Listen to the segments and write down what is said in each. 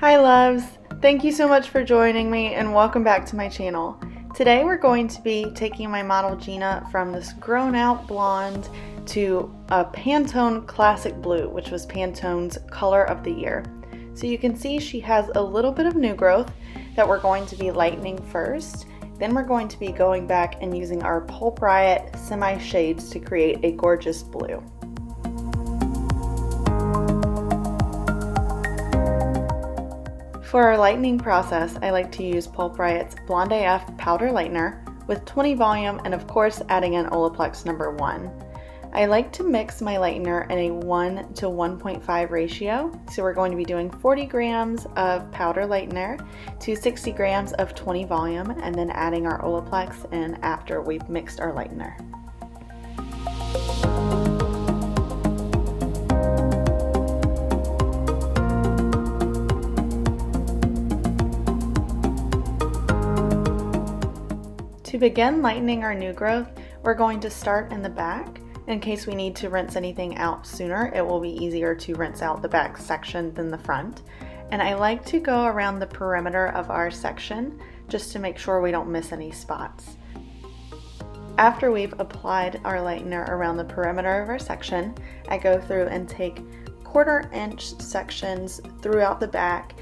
Hi loves! Thank you so much for joining me and welcome back to my channel. Today we're going to be taking my model Gina from this grown out blonde to a Pantone Classic Blue, which was Pantone's color of the year. So you can see she has a little bit of new growth that we're going to be lightening first. Then we're going to be going back and using our Pulp Riot semi shades to create a gorgeous blue. For our lightening process, I like to use Pulp Riot's Blonde AF Powder Lightener with 20 volume and of course adding in Olaplex number 1. I like to mix my lightener in a 1 to 1.5 ratio, so we're going to be doing 40 grams of powder lightener to 60 grams of 20 volume and then adding our Olaplex in after we've mixed our lightener. To begin lightening our new growth, we're going to start in the back. In case we need to rinse anything out sooner, it will be easier to rinse out the back section than the front. And I like to go around the perimeter of our section just to make sure we don't miss any spots. After we've applied our lightener around the perimeter of our section, I go through and take 1/4 inch sections throughout the back,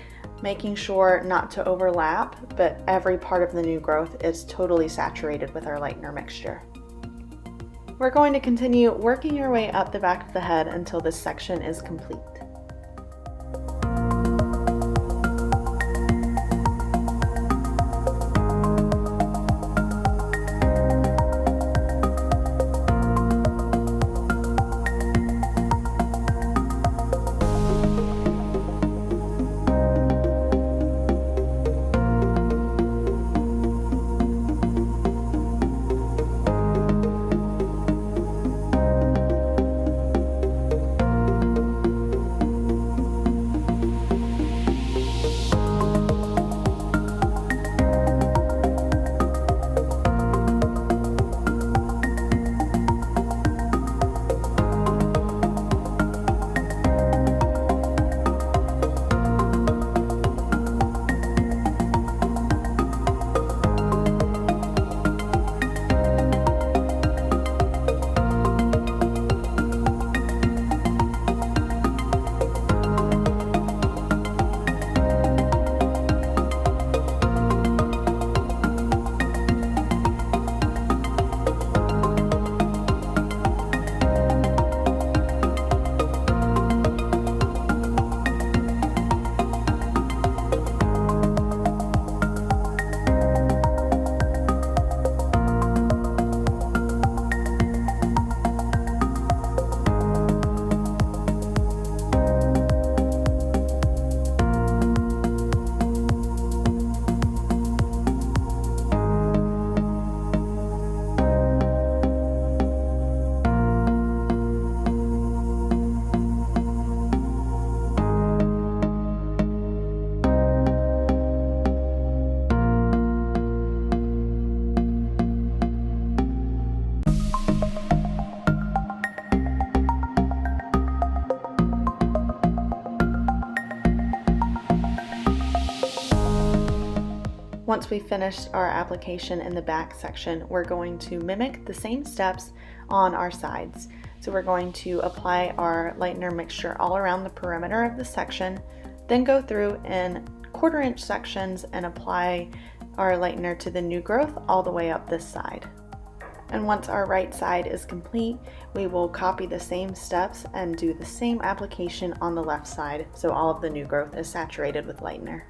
making sure not to overlap, but every part of the new growth is totally saturated with our lightener mixture. We're going to continue working our way up the back of the head until this section is complete. Once we've finished our application in the back section, we're going to mimic the same steps on our sides. So we're going to apply our lightener mixture all around the perimeter of the section, then go through in 1/4 inch sections and apply our lightener to the new growth all the way up this side. And once our right side is complete, we will copy the same steps and do the same application on the left side so all of the new growth is saturated with lightener.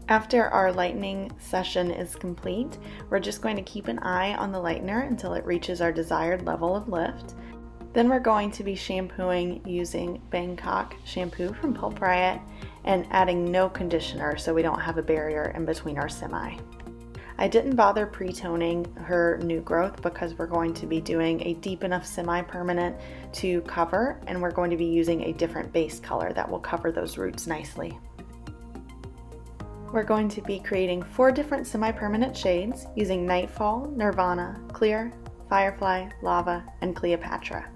After our lightening session is complete, we're just going to keep an eye on the lightener until it reaches our desired level of lift. Then we're going to be shampooing using Bangkok shampoo from Pulp Riot, and adding no conditioner so we don't have a barrier in between our semi. I didn't bother pre-toning her new growth because we're going to be doing a deep enough semi-permanent to cover, and we're going to be using a different base color that will cover those roots nicely. We're going to be creating 4 different semi-permanent shades using Nightfall, Nirvana, Clear, Firefly, Lava, and Cleopatra.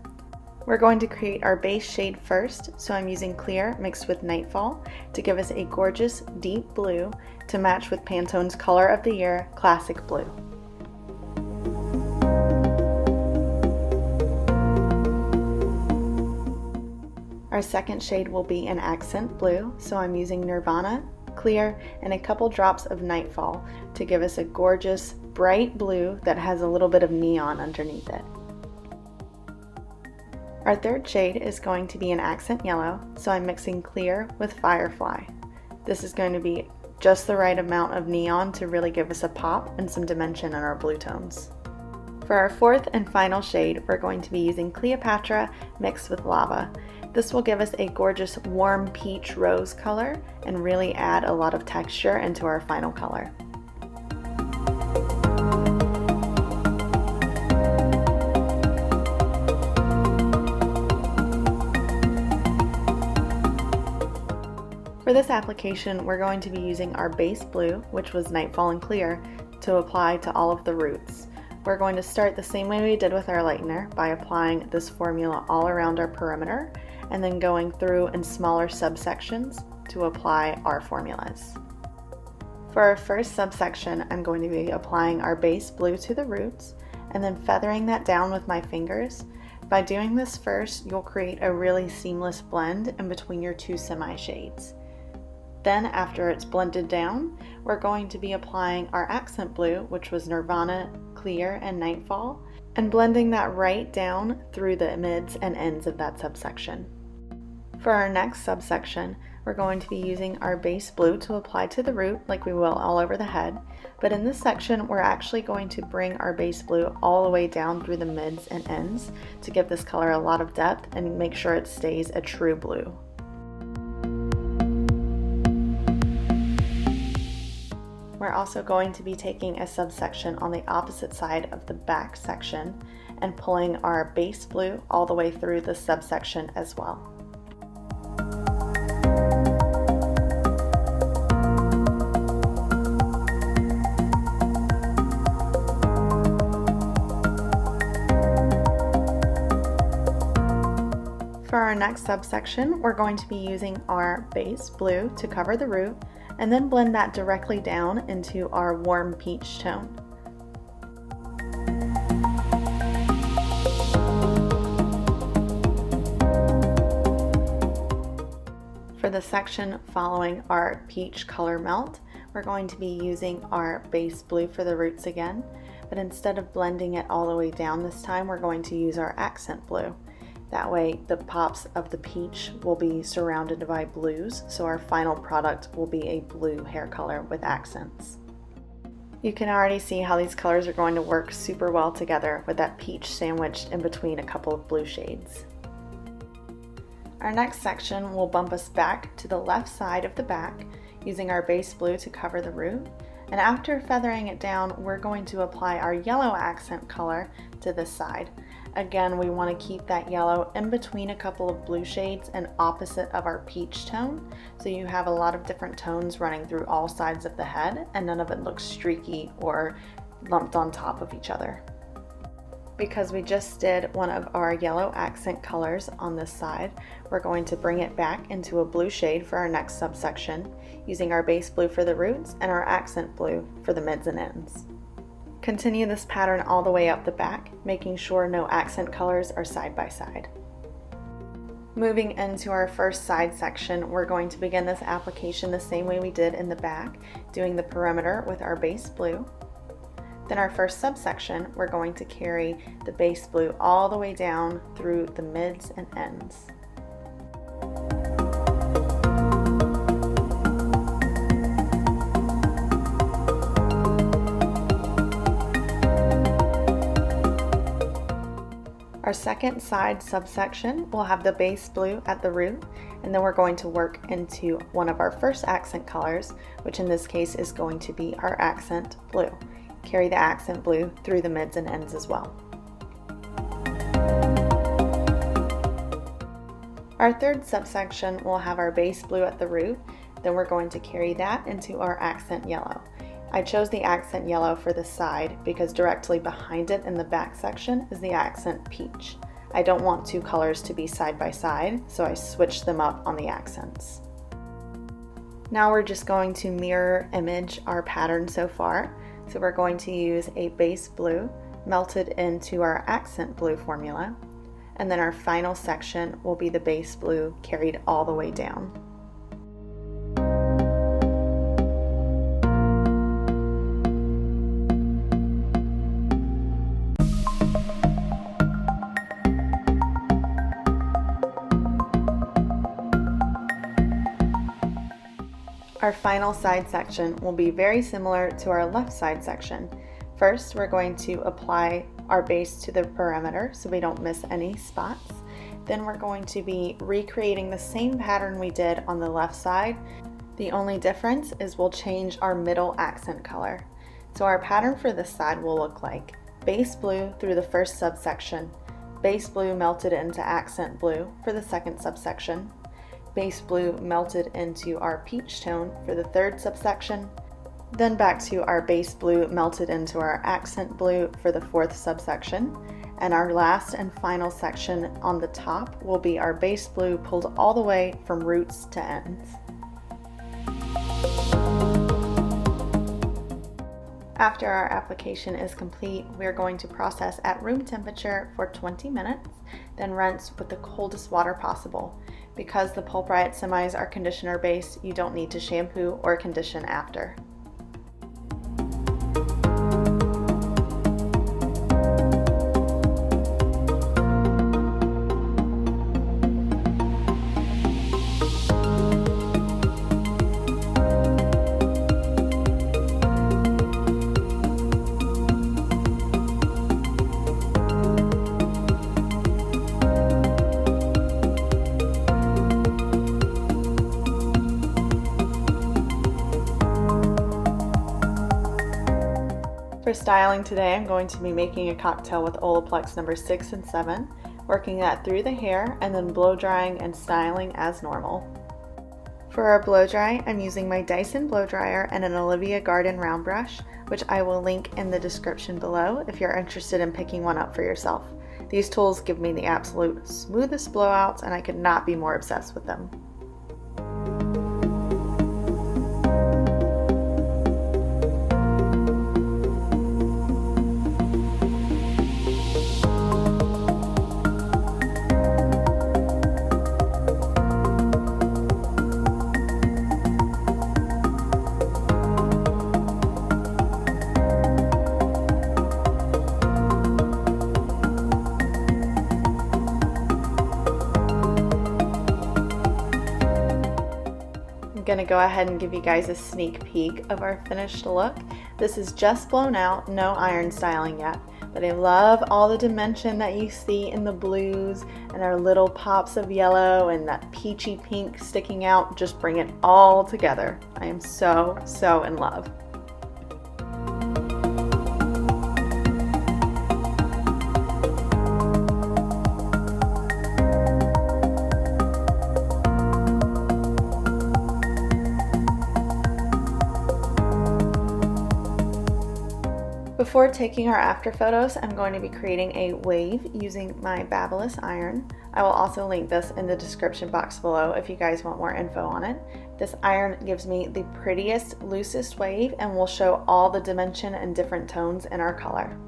We're going to create our base shade first, so I'm using Clear mixed with Nightfall to give us a gorgeous deep blue to match with Pantone's color of the year, Classic Blue. Our second shade will be an accent blue, so I'm using Nirvana, Clear, and a couple drops of Nightfall to give us a gorgeous bright blue that has a little bit of neon underneath it. Our third shade is going to be an accent yellow, so I'm mixing Clear with Firefly. This is going to be just the right amount of neon to really give us a pop and some dimension in our blue tones. For our fourth and final shade, we're going to be using Cleopatra mixed with Lava. This will give us a gorgeous warm peach rose color and really add a lot of texture into our final color. For this application, we're going to be using our base blue, which was Nightfall and Clear, to apply to all of the roots. We're going to start the same way we did with our lightener by applying this formula all around our perimeter and then going through in smaller subsections to apply our formulas. For our first subsection, I'm going to be applying our base blue to the roots and then feathering that down with my fingers. By doing this first, you'll create a really seamless blend in between your 2 semi-shades. Then after it's blended down, we're going to be applying our accent blue, which was Nirvana, Clear, and Nightfall, and blending that right down through the mids and ends of that subsection. For our next subsection, we're going to be using our base blue to apply to the root like we will all over the head, but in this section we're actually going to bring our base blue all the way down through the mids and ends to give this color a lot of depth and make sure it stays a true blue. We're also going to be taking a subsection on the opposite side of the back section and pulling our base blue all the way through the subsection as well. For our next subsection, we're going to be using our base blue to cover the root and then blend that directly down into our warm peach tone. For the section following our peach color melt, we're going to be using our base blue for the roots again, but instead of blending it all the way down this time, we're going to use our accent blue. That way the pops of the peach will be surrounded by blues, so our final product will be a blue hair color with accents. You can already see how these colors are going to work super well together with that peach sandwiched in between a couple of blue shades. Our next section will bump us back to the left side of the back using our base blue to cover the root, and after feathering it down, we're going to apply our yellow accent color to this side. Again, we want to keep that yellow in between a couple of blue shades and opposite of our peach tone, so you have a lot of different tones running through all sides of the head and none of it looks streaky or lumped on top of each other. Because we just did one of our yellow accent colors on this side, we're going to bring it back into a blue shade for our next subsection, using our base blue for the roots and our accent blue for the mids and ends. Continue this pattern all the way up the back, making sure no accent colors are side by side. Moving into our first side section, we're going to begin this application the same way we did in the back, doing the perimeter with our base blue. Then our first subsection, we're going to carry the base blue all the way down through the mids and ends. Our second side subsection will have the base blue at the root, and then we're going to work into one of our first accent colors, which in this case is going to be our accent blue. Carry the accent blue through the mids and ends as well. Our third subsection will have our base blue at the root, then we're going to carry that into our accent yellow. I chose the accent yellow for the side because directly behind it in the back section is the accent peach. I don't want two colors to be side by side, so I switched them up on the accents. Now we're just going to mirror image our pattern so far. So we're going to use a base blue melted into our accent blue formula, and then our final section will be the base blue carried all the way down. Our final side section will be very similar to our left side section. First, we're going to apply our base to the perimeter so we don't miss any spots. Then we're going to be recreating the same pattern we did on the left side. The only difference is we'll change our middle accent color. So our pattern for this side will look like base blue through the first subsection, base blue melted into accent blue for the second subsection, base blue melted into our peach tone for the third subsection, then back to our base blue melted into our accent blue for the fourth subsection, and our last and final section on the top will be our base blue pulled all the way from roots to ends. After our application is complete, we are going to process at room temperature for 20 minutes, then rinse with the coldest water possible. Because the Pulp Riot semis are conditioner based, you don't need to shampoo or condition after. For styling today, I'm going to be making a cocktail with Olaplex number 6 and 7, working that through the hair and then blow drying and styling as normal. For our blow dry, I'm using my Dyson blow dryer and an Olivia Garden round brush, which I will link in the description below if you're interested in picking one up for yourself. These tools give me the absolute smoothest blowouts and I could not be more obsessed with them. I'm going to go ahead and give you guys a sneak peek of our finished look. This is just blown out, no iron styling yet, but I love all the dimension that you see in the blues and our little pops of yellow and that peachy pink sticking out. Just bring it all together. I am so in love. Before taking our after photos, I'm going to be creating a wave using my Babyliss iron. I will also link this in the description box below if you guys want more info on it. This iron gives me the prettiest, loosest wave and will show all the dimension and different tones in our color.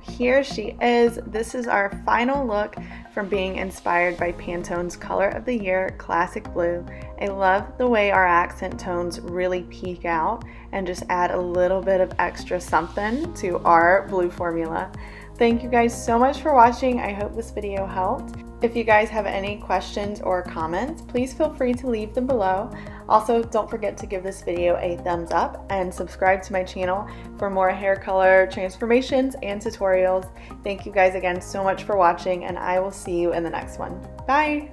Here she is. This is our final look from being inspired by Pantone's Color of the Year Classic Blue, I love the way our accent tones really peek out and just add a little bit of extra something to our blue formula. Thank you guys so much for watching. I hope this video helped. If you guys have any questions or comments, please feel free to leave them below. Also, don't forget to give this video a thumbs up and subscribe to my channel for more hair color transformations and tutorials. Thank you guys again so much for watching, and I will see you in the next one. Bye!